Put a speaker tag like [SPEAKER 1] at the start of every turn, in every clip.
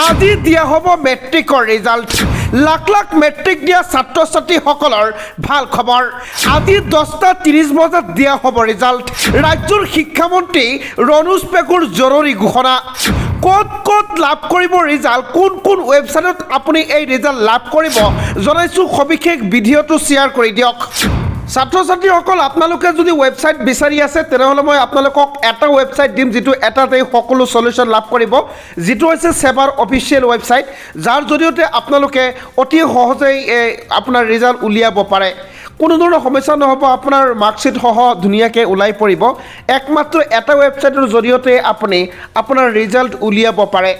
[SPEAKER 1] আজি দিয়া হ'ব মেট্ৰিকৰ ৰিজাল্ট লাখ লাখ মেট্ৰিক দিয়া ছাত্ৰ ছাত্ৰীসকলৰ ভাল খবৰ আজি 10:30 বজাত দিয়া হ'ব ৰিজাল্ট ৰাজ্যৰ শিক্ষামন্ত্ৰী ৰণোজ পেগুৰ জৰুৰী ঘোষণা ক'ত লাভ কৰিব ৰিজাল্ট কোন ৱেবছাইটত আপুনি এই ৰিজাল্ট লাভ কৰিব জনাইছোঁ সবিশেষ ভিডিঅ'টো শ্বেয়াৰ কৰি দিয়ক ছাত্ৰ ছাত্ৰীসকল আপোনালোকে যদি ৱেবছাইট বিচাৰি আছে তেনেহ'লে মই আপোনালোকক এটা ৱেবছাইট দিম যিটো এটাতেই সকলো সলিউশ্যন লাভ কৰিব যিটো হৈছে সেৱাৰ অফিচিয়েল ৱেবছাইট যাৰ জৰিয়তে আপোনালোকে অতি সহজেই আপোনাৰ ৰিজাল্ট উলিয়াব পাৰে কোনো ধৰণৰ সমস্যা নহ'ব আপোনাৰ মাৰ্কশ্বিট সহ ধুনীয়াকৈ ওলাই পৰিব একমাত্ৰ এটা ৱেবছাইটৰ জৰিয়তে আপুনি আপোনাৰ ৰিজাল্ট উলিয়াব পাৰে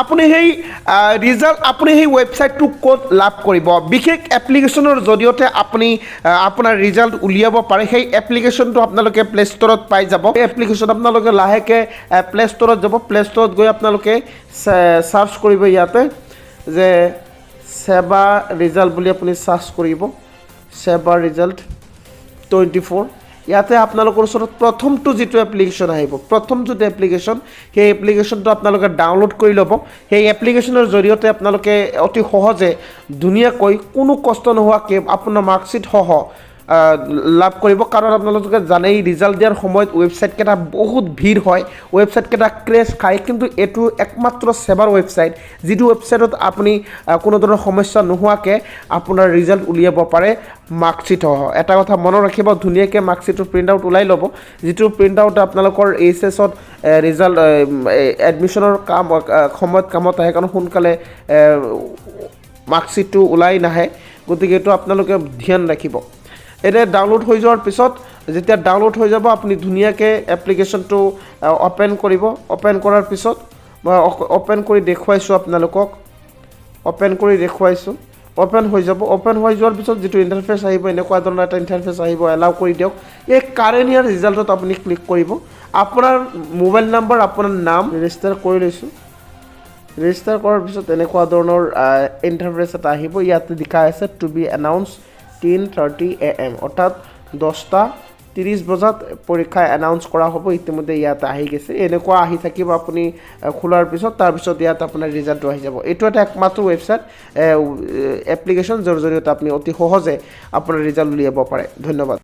[SPEAKER 1] আপুনি সেই ৱেবছাইটটো ক'ত লাভ কৰিব বিশেষ এপ্লিকেশ্যনৰ জৰিয়তে আপুনি আপোনাৰ ৰিজাল্ট উলিয়াব পাৰে সেই এপ্লিকেশ্যনটো আপোনালোকে প্লে ষ্ট'ৰত পাই যাব এই এপ্লিকেশ্যন আপোনালোকে লাহেকৈ প্লে ষ্ট'ৰত যাব প্লে ষ্ট'ৰত গৈ আপোনালোকে চাৰ্চ কৰিব ইয়াতে যে সেৱা ৰিজাল্ট বুলি আপুনি চাৰ্চ কৰিব সেৱা ৰিজাল্ট 24 ইয়াতে আপোনালোকৰ ওচৰত প্ৰথমটো যিটো এপ্লিকেশ্যন আহিব প্ৰথম যিটো এপ্লিকেশ্যন সেই এপ্লিকেশ্যনটো আপোনালোকে ডাউনলোড কৰি ল'ব সেই এপ্লিকেশ্যনৰ জৰিয়তে আপোনালোকে অতি সহজে ধুনীয়াকৈ কোনো কষ্ট নোহোৱাকৈ আপোনাৰ মাৰ্কশ্বিট সহ লাভ কৰিব কাৰণ আপোনালোকে জানেই ৰিজাল্ট দিয়াৰ সময়ত ৱেবছাইটকেইটা বহুত ভিৰ হয় ৱেবছাইটকেইটা ক্ৰেছ খায় কিন্তু এইটো একমাত্ৰ সেৱাৰ ৱেবছাইট যিটো ৱেবছাইটত আপুনি কোনো ধৰণৰ সমস্যা নোহোৱাকৈ আপোনাৰ ৰিজাল্ট উলিয়াব পাৰে মাৰ্কশ্বিট সহ এটা কথা মনত ৰাখিব ধুনীয়াকৈ মাৰ্কশ্বিটৰ প্ৰিণ্ট আউট ওলাই ল'ব যিটো প্ৰিণ্ট আউট আপোনালোকৰ এইচএছত ৰিজাল্ট এডমিশ্যনৰ সময়ত কামত আহে কাৰণ সোনকালে মাৰ্কশ্বিটটো ওলাই নাহে গতিকে এইটো আপোনালোকে ধ্যান ৰাখিব এনে ডাউনলোড হৈ যোৱাৰ পিছত যেতিয়া ডাউনলোড হৈ যাব আপুনি ধুনীয়াকৈ এপ্লিকেশ্যনটো অ'পেন কৰিব অ'পেন কৰাৰ পিছত মই অ'পেন কৰি দেখুৱাইছোঁ আপোনালোকক অ'পেন কৰি দেখুৱাইছোঁ অ'পেন হৈ যাব অ'পেন হৈ যোৱাৰ পিছত যিটো ইণ্টাৰফেচ আহিব এনেকুৱা ধৰণৰ এটা ইণ্টাৰফেচ আহিব এলাউ কৰি দিয়ক এই কাৰেণ্ট ইয়াৰ ৰিজাল্টত আপুনি ক্লিক কৰিব আপোনাৰ মোবাইল নম্বৰ আপোনাৰ নাম ৰেজিষ্টাৰ কৰি লৈছোঁ ৰেজিষ্টাৰ কৰাৰ পিছত এনেকুৱা ধৰণৰ ইণ্টাৰফেচ এটা আহিব ইয়াতে লিখা আছে টু বি এনাউন্স 10:30 AM অৰ্থাৎ 10:30 বজাত পৰীক্ষা এনাউন্স কৰা হ'ব ইতিমধ্যে ইয়াতে আহি গৈছে এনেকুৱা আহি থাকিব আপুনি খোলাৰ পিছত তাৰপিছত ইয়াত আপোনাৰ ৰিজাল্টটো আহি যাব এইটো এটা একমাত্ৰ ৱেবছাইট এপ্লিকেশ্যন যাৰ জৰিয়তে আপুনি অতি সহজে আপোনাৰ ৰিজাল্ট উলিয়াব পাৰে ধন্যবাদ